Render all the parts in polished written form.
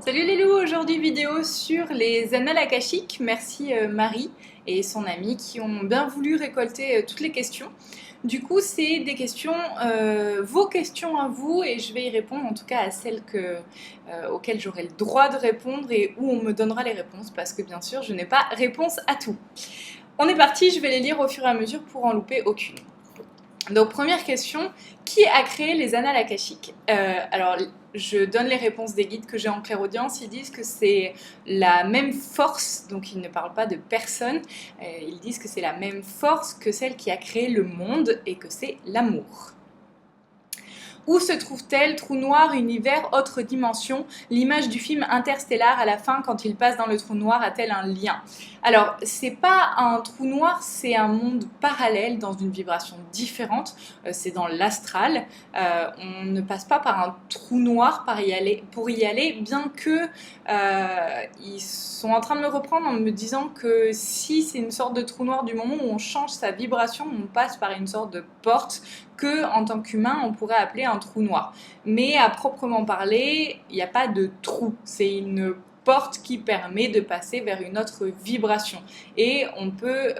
Salut les loups, aujourd'hui vidéo sur les annales akashiques. Merci Marie et son amie qui ont bien voulu récolter toutes les questions. Du coup, c'est des questions, vos questions à vous, et je vais y répondre en tout cas à celles auxquelles j'aurai le droit de répondre et où on me donnera les réponses parce que bien sûr, je n'ai pas réponse à tout. On est parti, je vais les lire au fur et à mesure pour en louper aucune. Donc première question, qui a créé les annales akashiques? Alors je donne les réponses des guides que j'ai en clairaudience, ils disent que c'est la même force, donc ils ne parlent pas de personne, ils disent que c'est la même force que celle qui a créé le monde et que c'est l'amour. Où se trouve-t-elle? Trou noir, univers, autre dimension. L'image du film Interstellar à la fin, quand il passe dans le trou noir, a-t-elle un lien? Alors, c'est pas un trou noir, c'est un monde parallèle dans une vibration différente. C'est dans l'astral. On ne passe pas par un trou noir pour y aller, bien que ils sont en train de me reprendre en me disant que si c'est une sorte de trou noir, du moment où on change sa vibration, on passe par une sorte de porte que, en tant qu'humain, on pourrait appeler un trou noir. Mais à proprement parler, il n'y a pas de trou. C'est une porte qui permet de passer vers une autre vibration. Et on peut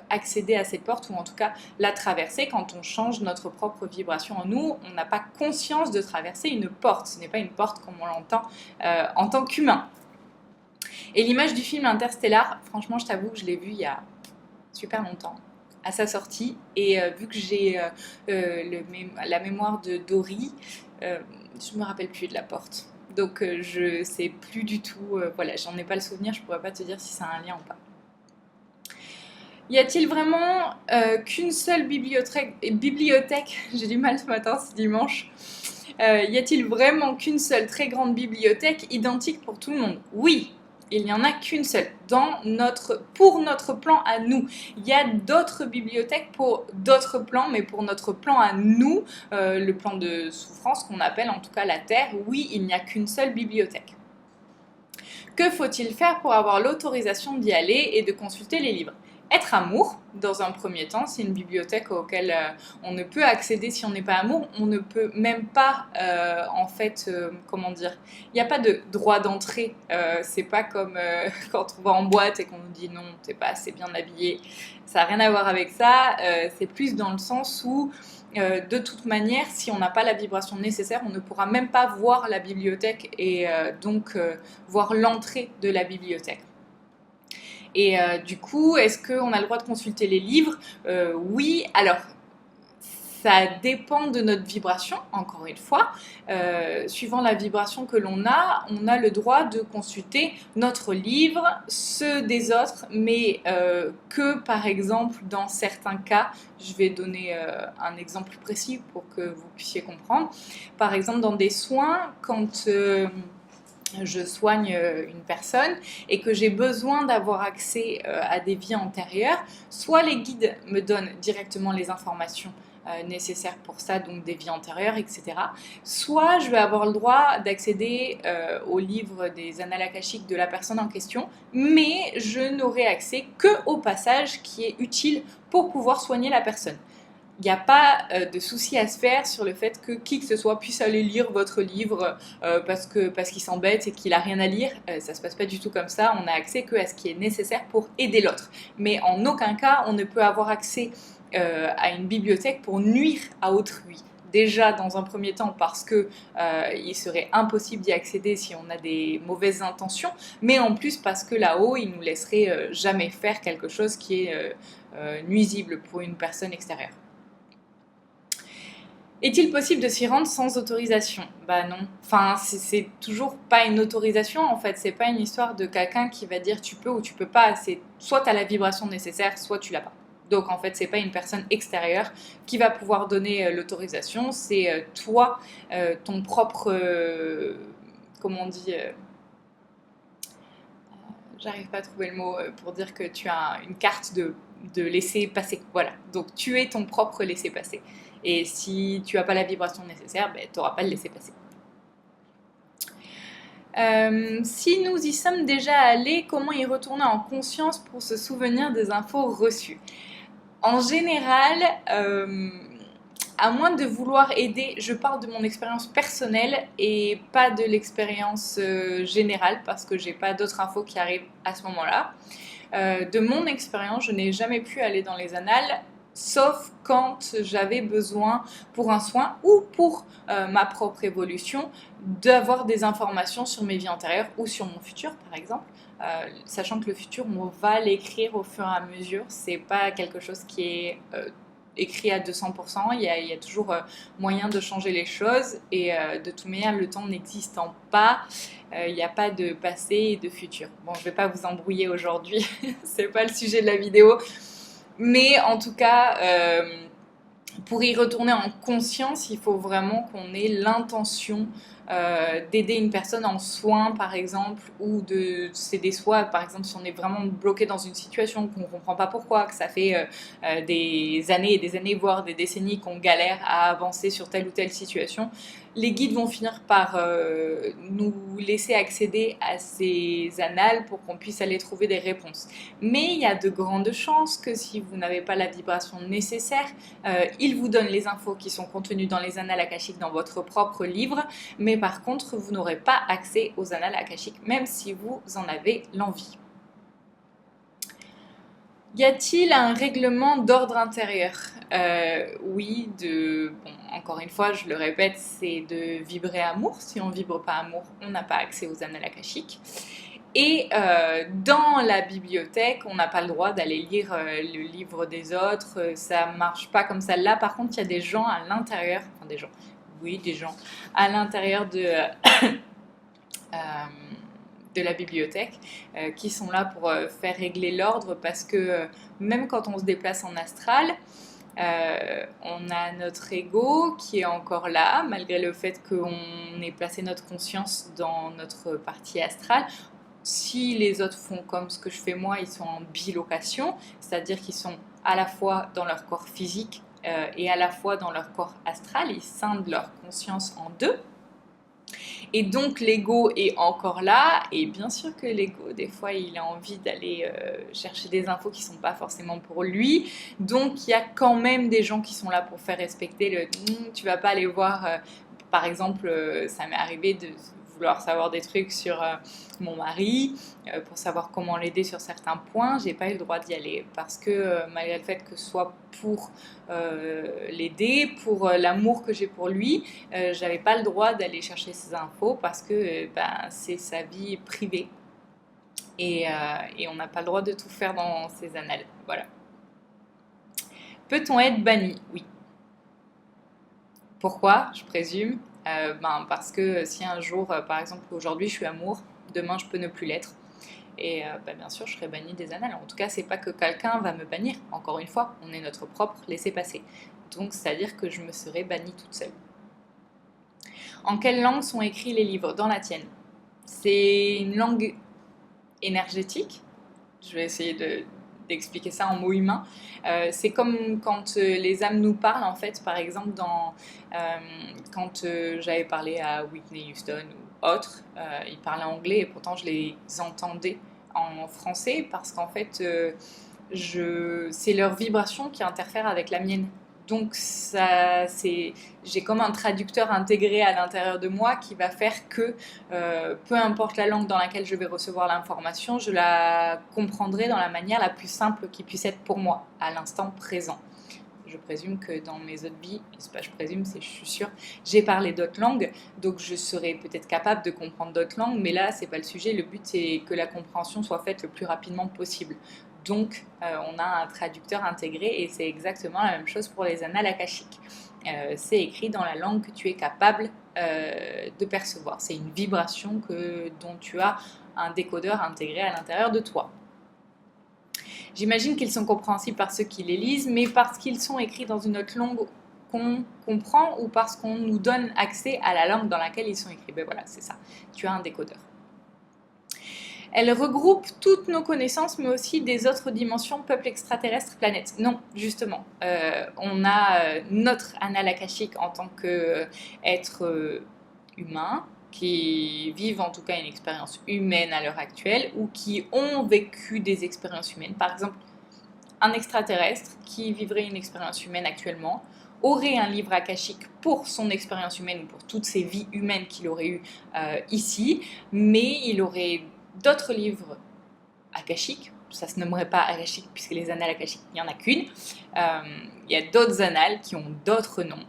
accéder à cette porte, ou en tout cas la traverser quand on change notre propre vibration en nous. On n'a pas conscience de traverser une porte. Ce n'est pas une porte comme on l'entend en tant qu'humain. Et l'image du film Interstellar, franchement, je t'avoue que je l'ai vu il y a super longtemps, à sa sortie, et vu que j'ai la mémoire de Dory, je me rappelle plus de la porte. Donc je sais plus du tout, voilà, j'en ai pas le souvenir, je pourrais pas te dire si ça a un lien ou pas. Y a-t-il vraiment qu'une seule bibliothèque, j'ai du mal ce matin, c'est dimanche, y a-t-il vraiment qu'une seule très grande bibliothèque identique pour tout le monde? Oui! Il n'y en a qu'une seule pour notre plan à nous. Il y a d'autres bibliothèques pour d'autres plans, mais pour notre plan à nous, le plan de souffrance qu'on appelle en tout cas la Terre, oui, il n'y a qu'une seule bibliothèque. Que faut-il faire pour avoir l'autorisation d'y aller et de consulter les livres? Être amour, dans un premier temps, c'est une bibliothèque auquel on ne peut accéder si on n'est pas amour. On ne peut même pas, comment dire, il n'y a pas de droit d'entrée. C'est pas comme quand on va en boîte et qu'on nous dit non, t'es pas assez bien habillé. Ça n'a rien à voir avec ça. C'est plus dans le sens où, de toute manière, si on n'a pas la vibration nécessaire, on ne pourra même pas voir la bibliothèque et donc voir l'entrée de la bibliothèque. Et du coup, est-ce qu'on a le droit de consulter les livres? Oui, alors ça dépend de notre vibration, encore une fois. Suivant la vibration que l'on a, on a le droit de consulter notre livre, ceux des autres, mais que par exemple dans certains cas, je vais donner un exemple plus précis pour que vous puissiez comprendre. Par exemple, dans des soins, quand je soigne une personne et que j'ai besoin d'avoir accès à des vies antérieures, soit les guides me donnent directement les informations nécessaires pour ça, donc des vies antérieures, etc. Soit je vais avoir le droit d'accéder au livre des annales akashiques de la personne en question, mais je n'aurai accès qu'au passage qui est utile pour pouvoir soigner la personne. Il n'y a pas de souci à se faire sur le fait que qui que ce soit puisse aller lire votre livre parce qu'il s'embête et qu'il n'a rien à lire. Ça ne se passe pas du tout comme ça. On n'a accès qu'à ce qui est nécessaire pour aider l'autre. Mais en aucun cas, on ne peut avoir accès à une bibliothèque pour nuire à autrui. Déjà, dans un premier temps, parce que il serait impossible d'y accéder si on a des mauvaises intentions, mais en plus parce que là-haut, il nous laisserait jamais faire quelque chose qui est nuisible pour une personne extérieure. Est-il possible de s'y rendre sans autorisation? Bah non. Enfin, c'est toujours pas une autorisation, en fait. C'est pas une histoire de quelqu'un qui va dire tu peux ou tu peux pas. C'est soit tu as la vibration nécessaire, soit tu l'as pas. Donc, en fait, c'est pas une personne extérieure qui va pouvoir donner l'autorisation. C'est toi, ton propre... comment on dit j'arrive pas à trouver le mot pour dire que tu as une carte de laisser-passer. Voilà. Donc, tu es ton propre laisser-passer. Et si tu n'as pas la vibration nécessaire, ben, tu n'auras pas le laisser-passer. Si nous y sommes déjà allés, comment y retourner en conscience pour se souvenir des infos reçues? En général, À moins de vouloir aider, je parle de mon expérience personnelle et pas de l'expérience générale parce que j'ai pas d'autres infos qui arrivent à ce moment-là. De mon expérience, je n'ai jamais pu aller dans les annales, sauf quand j'avais besoin pour un soin ou pour ma propre évolution d'avoir des informations sur mes vies antérieures ou sur mon futur, par exemple. Sachant que le futur, on va l'écrire au fur et à mesure, c'est pas quelque chose qui est écrit à 200%, il y a toujours moyen de changer les choses et de toute manière, le temps n'existant pas, il n'y a pas de passé et de futur. Bon, je ne vais pas vous embrouiller aujourd'hui, c'est pas le sujet de la vidéo, mais en tout cas, pour y retourner en conscience, il faut vraiment qu'on ait l'intention d'aider une personne en soins, par exemple, ou de s'aider soi. Par exemple, si on est vraiment bloqué dans une situation qu'on ne comprend pas pourquoi, que ça fait des années et des années, voire des décennies qu'on galère à avancer sur telle ou telle situation, les guides vont finir par nous laisser accéder à ces annales pour qu'on puisse aller trouver des réponses. Mais il y a de grandes chances que si vous n'avez pas la vibration nécessaire, ils vous donnent les infos qui sont contenues dans les annales akashiques dans votre propre livre, mais par contre, vous n'aurez pas accès aux annales akashiques, même si vous en avez l'envie. Y a-t-il un règlement d'ordre intérieur? Oui, encore une fois, je le répète, c'est de vibrer amour. Si on ne vibre pas amour, on n'a pas accès aux annales akashiques. Et dans la bibliothèque, on n'a pas le droit d'aller lire le livre des autres. Ça marche pas comme ça. Là, par contre, il y a des gens à l'intérieur, enfin des gens à l'intérieur de la bibliothèque qui sont là pour faire régler l'ordre parce que même quand on se déplace en astral, on a notre ego qui est encore là malgré le fait qu'on ait placé notre conscience dans notre partie astrale. Si les autres font comme ce que je fais moi, ils sont en bilocation, c'est-à-dire qu'ils sont à la fois dans leur corps physique et à la fois dans leur corps astral, ils scindent leur conscience en deux. Et donc l'ego est encore là, et bien sûr que l'ego, des fois, il a envie d'aller chercher des infos qui ne sont pas forcément pour lui. Donc il y a quand même des gens qui sont là pour faire respecter le tu vas pas aller voir, par exemple, ça m'est arrivé de vouloir savoir des trucs sur mon mari, pour savoir comment l'aider sur certains points. J'ai pas eu le droit d'y aller parce que malgré le fait que ce soit pour l'aider, pour l'amour que j'ai pour lui, j'avais pas le droit d'aller chercher ces infos parce que c'est sa vie privée et on n'a pas le droit de tout faire dans ces annales. Voilà. Peut-on être banni? Oui. Pourquoi? Je présume. Parce que si un jour, par exemple aujourd'hui je suis amour, demain je peux ne plus l'être. Et bien sûr, je serai bannie des annales. En tout cas, c'est pas que quelqu'un va me bannir. Encore une fois, on est notre propre laissez-passer. Donc, c'est-à-dire que je me serai bannie toute seule. En quelle langue sont écrits les livres? Dans la tienne. C'est une langue énergétique. Je vais essayer d'expliquer ça en mots humains. C'est comme quand les âmes nous parlent, en fait, par exemple, quand j'avais parlé à Whitney Houston ou autre, ils parlaient anglais et pourtant je les entendais en français parce qu'en fait, c'est leur vibration qui interfère avec la mienne. Donc j'ai comme un traducteur intégré à l'intérieur de moi qui va faire que peu importe la langue dans laquelle je vais recevoir l'information, je la comprendrai dans la manière la plus simple qui puisse être pour moi, à l'instant présent. Je présume que dans mes autres vies, c'est pas je présume, c'est je suis sûre, j'ai parlé d'autres langues, donc je serai peut-être capable de comprendre d'autres langues, mais là, c'est pas le sujet. Le but, c'est que la compréhension soit faite le plus rapidement possible. Donc, on a un traducteur intégré et c'est exactement la même chose pour les annales akashiques. C'est écrit dans la langue que tu es capable de percevoir. C'est une vibration dont tu as un décodeur intégré à l'intérieur de toi. J'imagine qu'ils sont compréhensibles par ceux qui les lisent, mais parce qu'ils sont écrits dans une autre langue qu'on comprend ou parce qu'on nous donne accès à la langue dans laquelle ils sont écrits. Ben voilà, c'est ça. Tu as un décodeur. Elle regroupe toutes nos connaissances, mais aussi des autres dimensions, peuples extraterrestres, planètes. Non, justement. On a notre annale akashique en tant qu'être humain, qui vivent en tout cas une expérience humaine à l'heure actuelle ou qui ont vécu des expériences humaines. Par exemple, un extraterrestre qui vivrait une expérience humaine actuellement aurait un livre akashique pour son expérience humaine ou pour toutes ses vies humaines qu'il aurait eues ici, mais il aurait d'autres livres akashiques. Ça se nommerait pas akashique puisque les annales akashiques, il n'y en a qu'une. Il y a d'autres annales qui ont d'autres noms.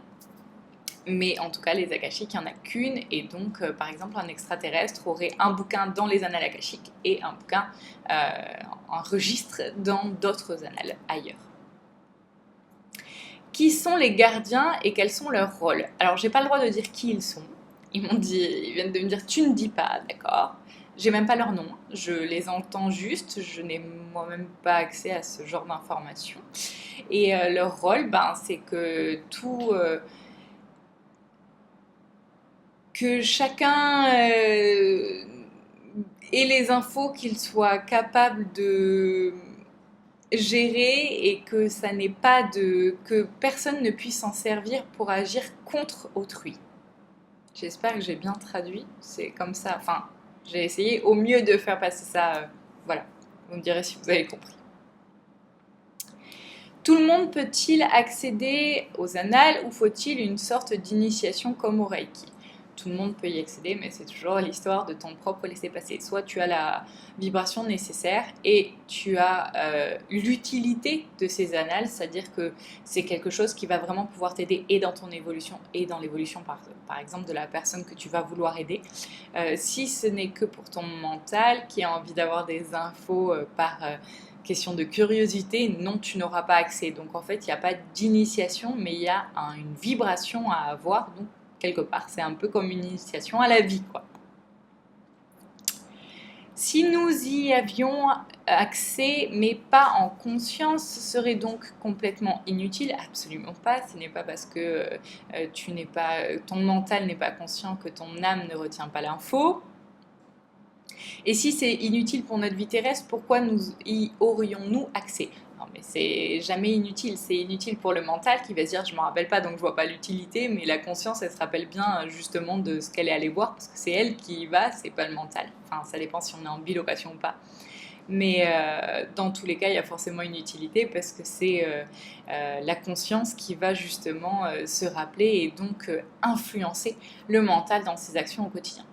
Mais en tout cas, les akashiques, il n'y en a qu'une. Et donc, par exemple, un extraterrestre aurait un bouquin dans les annales akashiques et un bouquin, un registre dans d'autres annales ailleurs. Qui sont les gardiens et quels sont leurs rôles? Alors, j'ai pas le droit de dire qui ils sont. Ils viennent de me dire tu ne dis pas, d'accord? J'ai même pas leur nom, je les entends juste, je n'ai moi-même pas accès à ce genre d'informations. Et leur rôle, c'est que que chacun ait les infos qu'il soit capable de gérer et que ça n'est pas que personne ne puisse s'en servir pour agir contre autrui. J'espère que j'ai bien traduit, c'est comme ça, enfin, j'ai essayé au mieux de faire passer ça, voilà, vous me direz si vous avez compris. Tout le monde peut-il accéder aux annales ou faut-il une sorte d'initiation comme au Reiki? Tout le monde peut y accéder, mais c'est toujours l'histoire de ton propre laisser-passer. Soit tu as la vibration nécessaire et tu as l'utilité de ces annales, c'est-à-dire que c'est quelque chose qui va vraiment pouvoir t'aider et dans ton évolution et dans l'évolution par exemple de la personne que tu vas vouloir aider. Si ce n'est que pour ton mental qui a envie d'avoir des infos par question de curiosité, non, tu n'auras pas accès. Donc en fait, il n'y a pas d'initiation, mais il y a une vibration à avoir. Donc quelque part, c'est un peu comme une initiation à la vie, quoi. Si nous y avions accès, mais pas en conscience, ce serait donc complètement inutile? Absolument pas. Ce n'est pas parce que ton mental n'est pas conscient que ton âme ne retient pas l'info. Et si c'est inutile pour notre vie terrestre, pourquoi nous y aurions-nous accès? Non, mais c'est jamais inutile. C'est inutile pour le mental qui va se dire je m'en rappelle pas donc je vois pas l'utilité, mais la conscience elle se rappelle bien justement de ce qu'elle est allée voir parce que c'est elle qui y va, c'est pas le mental. Enfin, ça dépend si on est en bilocation ou pas. Mais dans tous les cas, il y a forcément une utilité parce que c'est la conscience qui va justement se rappeler et donc influencer le mental dans ses actions au quotidien.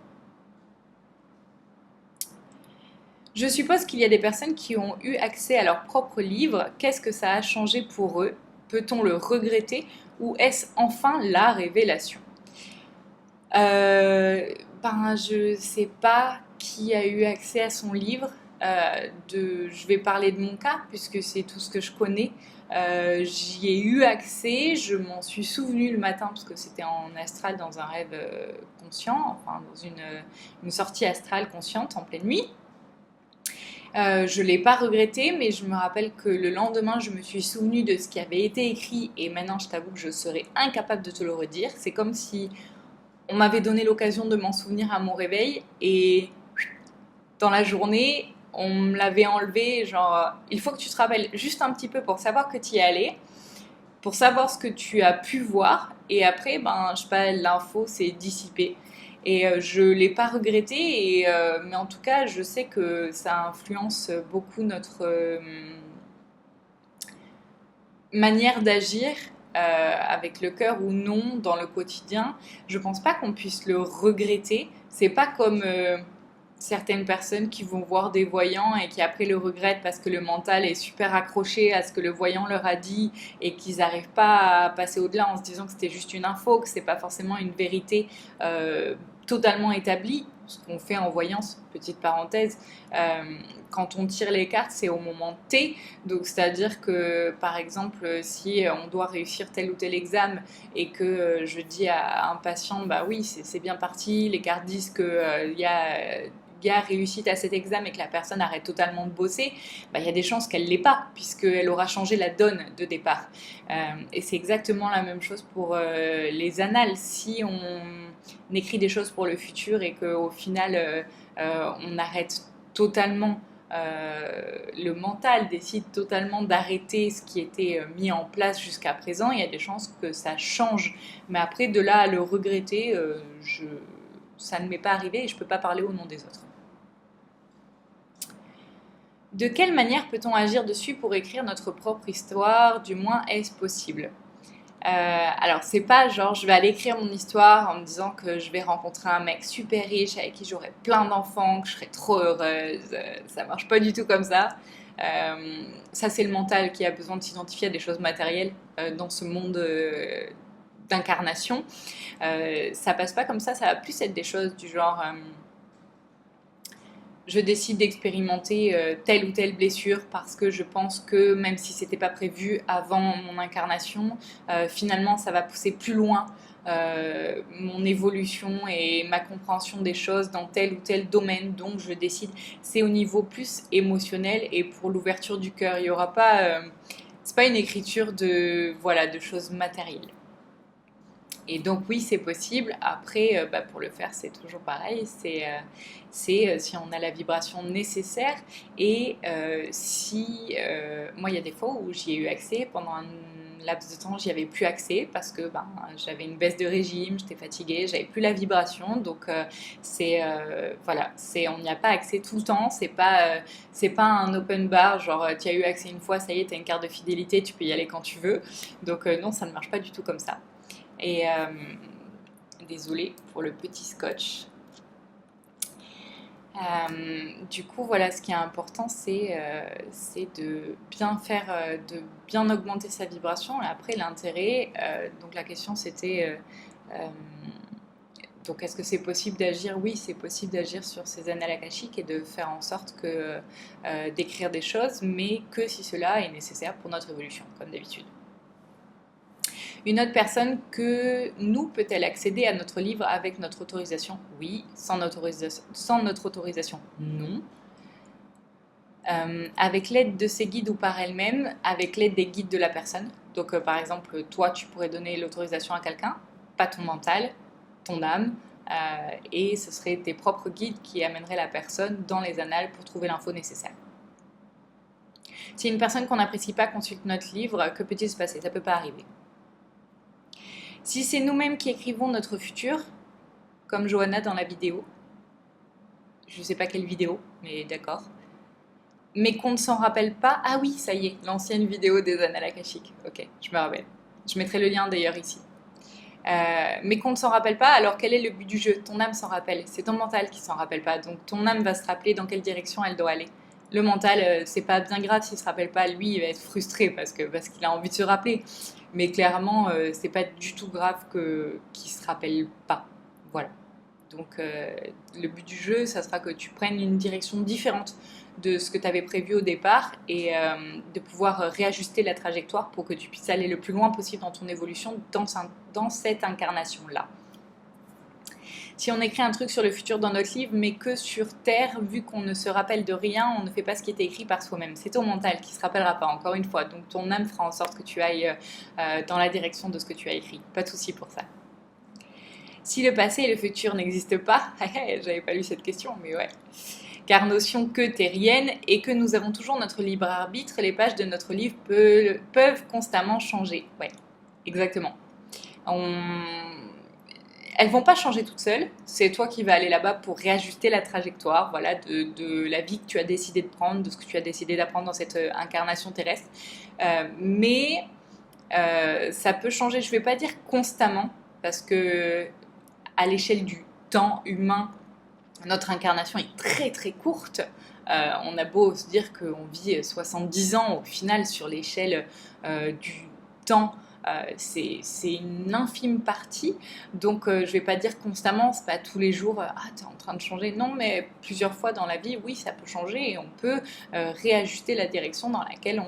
Je suppose qu'il y a des personnes qui ont eu accès à leur propre livre. Qu'est-ce que ça a changé pour eux? Peut-on le regretter ou est-ce enfin la révélation? Je ne sais pas qui a eu accès à son livre. Je vais parler de mon cas puisque c'est tout ce que je connais. J'y ai eu accès, je m'en suis souvenue le matin parce que c'était en astral dans un rêve conscient, enfin dans une sortie astrale consciente en pleine nuit. Je ne l'ai pas regretté, mais je me rappelle que le lendemain, je me suis souvenue de ce qui avait été écrit et maintenant, je t'avoue que je serais incapable de te le redire. C'est comme si on m'avait donné l'occasion de m'en souvenir à mon réveil et dans la journée, on me l'avait enlevé, genre, il faut que tu te rappelles juste un petit peu pour savoir que tu y es allé, pour savoir ce que tu as pu voir et après, je sais pas, l'info s'est dissipée. Et je ne l'ai pas regretté, mais en tout cas, je sais que ça influence beaucoup notre manière d'agir avec le cœur ou non dans le quotidien. Je ne pense pas qu'on puisse le regretter. C'est pas comme certaines personnes qui vont voir des voyants et qui après le regrettent parce que le mental est super accroché à ce que le voyant leur a dit et qu'ils n'arrivent pas à passer au-delà en se disant que c'était juste une info, que c'est pas forcément une vérité totalement établie. Ce qu'on fait en voyance, petite parenthèse, quand on tire les cartes, c'est au moment T. Donc, c'est-à-dire que, par exemple, si on doit réussir tel ou tel examen et que je dis à un patient, bah oui, c'est bien parti, les cartes disent qu'il y a réussite à cet examen et que la personne arrête totalement de bosser, il y a des chances qu'elle ne l'ait pas, puisqu'elle aura changé la donne de départ. Et c'est exactement la même chose pour les annales. Si on écrit des choses pour le futur et qu'au final, on arrête totalement, le mental décide totalement d'arrêter ce qui était mis en place jusqu'à présent, il y a des chances que ça change. Mais après, de là à le regretter, ça ne m'est pas arrivé et je ne peux pas parler au nom des autres. De quelle manière peut-on agir dessus pour écrire notre propre histoire? Du moins, est-ce possible? Alors, c'est pas genre je vais aller écrire mon histoire en me disant que je vais rencontrer un mec super riche avec qui j'aurai plein d'enfants, que je serai trop heureuse. Ça marche pas du tout comme ça. Ça, c'est le mental qui a besoin de s'identifier à des choses matérielles dans ce monde d'incarnation. Ça passe pas comme ça va plus être des choses du genre je décide d'expérimenter telle ou telle blessure parce que je pense que même si c'était pas prévu avant mon incarnation, finalement ça va pousser plus loin mon évolution et ma compréhension des choses dans tel ou tel domaine, donc je décide. C'est au niveau plus émotionnel et pour l'ouverture du cœur. Il y aura pas, c'est pas une écriture de voilà de choses matérielles. Et donc oui, c'est possible. Après, pour le faire, c'est toujours pareil. C'est si on a la vibration nécessaire et si moi, il y a des fois où j'y ai eu accès pendant un laps de temps, j'y avais plus accès parce que j'avais une baisse de régime, j'étais fatiguée, j'avais plus la vibration. Donc voilà, on n'y a pas accès tout le temps. C'est pas un open bar genre tu as eu accès une fois, ça y est, tu as une carte de fidélité, tu peux y aller quand tu veux. Donc non, ça ne marche pas du tout comme ça. Et désolée pour le petit scotch. Du coup, voilà, ce qui est important, c'est de bien faire, de bien augmenter sa vibration. Et après, l'intérêt, donc la question c'était, donc est-ce que c'est possible d'agir? Oui, c'est possible d'agir sur ces annales akashiques et de faire en sorte que d'écrire des choses, mais que si cela est nécessaire pour notre évolution, comme d'habitude. Une autre personne que nous peut-elle accéder à notre livre avec notre autorisation? Oui. Sans notre autorisation? Non. Avec l'aide de ses guides ou par elle-même, avec l'aide des guides de la personne. Donc par exemple, toi tu pourrais donner l'autorisation à quelqu'un, pas ton mental, ton âme, et ce seraient tes propres guides qui amèneraient la personne dans les annales pour trouver l'info nécessaire. Si une personne qu'on n'apprécie pas consulte notre livre, que peut-il se passer? Ça peut pas arriver. Si c'est nous-mêmes qui écrivons notre futur, comme Johanna dans la vidéo, je ne sais pas quelle vidéo, mais d'accord, mais qu'on ne s'en rappelle pas, ah oui, ça y est, l'ancienne vidéo des annales akashiques, ok, je me rappelle. Je mettrai le lien d'ailleurs ici. Mais qu'on ne s'en rappelle pas, alors quel est le but du jeu? Ton âme s'en rappelle, c'est ton mental qui s'en rappelle pas, donc ton âme va se rappeler dans quelle direction elle doit aller. Le mental, c'est pas bien grave s'il se rappelle pas, lui il va être frustré parce qu'il a envie de se rappeler. Mais clairement, c'est pas du tout grave qu'il se rappelle pas. Voilà. Donc le but du jeu, ça sera que tu prennes une direction différente de ce que tu avais prévu au départ et de pouvoir réajuster la trajectoire pour que tu puisses aller le plus loin possible dans ton évolution dans cette incarnation-là. Si on écrit un truc sur le futur dans notre livre, mais que sur Terre, vu qu'on ne se rappelle de rien, on ne fait pas ce qui était écrit par soi-même. C'est ton mental qui ne se rappellera pas, encore une fois. Donc ton âme fera en sorte que tu ailles dans la direction de ce que tu as écrit. Pas de souci pour ça. Si le passé et le futur n'existent pas, j'avais pas lu cette question, mais ouais. Car notion que terrienne et que nous avons toujours notre libre arbitre, les pages de notre livre peuvent constamment changer. Ouais, exactement. Elles vont pas changer toutes seules, c'est toi qui vas aller là-bas pour réajuster la trajectoire, voilà, de la vie que tu as décidé de prendre, de ce que tu as décidé d'apprendre dans cette incarnation terrestre. Mais ça peut changer, je vais pas dire constamment, parce que à l'échelle du temps humain, notre incarnation est très très courte. On a beau se dire qu'on vit 70 ans, au final, sur l'échelle du temps, c'est une infime partie. Donc, je vais pas dire constamment, c'est pas tous les jours, ah, t'es en train de changer. Non, mais plusieurs fois dans la vie, oui, ça peut changer et on peut réajuster la direction dans laquelle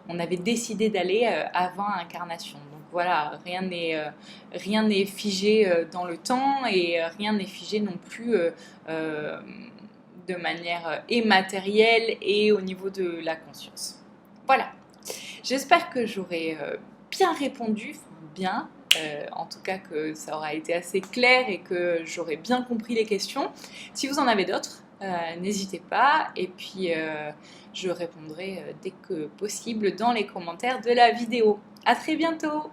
on avait décidé d'aller avant incarnation. Donc, voilà, rien n'est figé dans le temps et rien n'est figé non plus de manière immatérielle et au niveau de la conscience. Voilà. J'espère que j'aurai bien répondu, bien, en tout cas que ça aura été assez clair et que j'aurai bien compris les questions. Si vous en avez d'autres, n'hésitez pas et puis je répondrai dès que possible dans les commentaires de la vidéo. À très bientôt!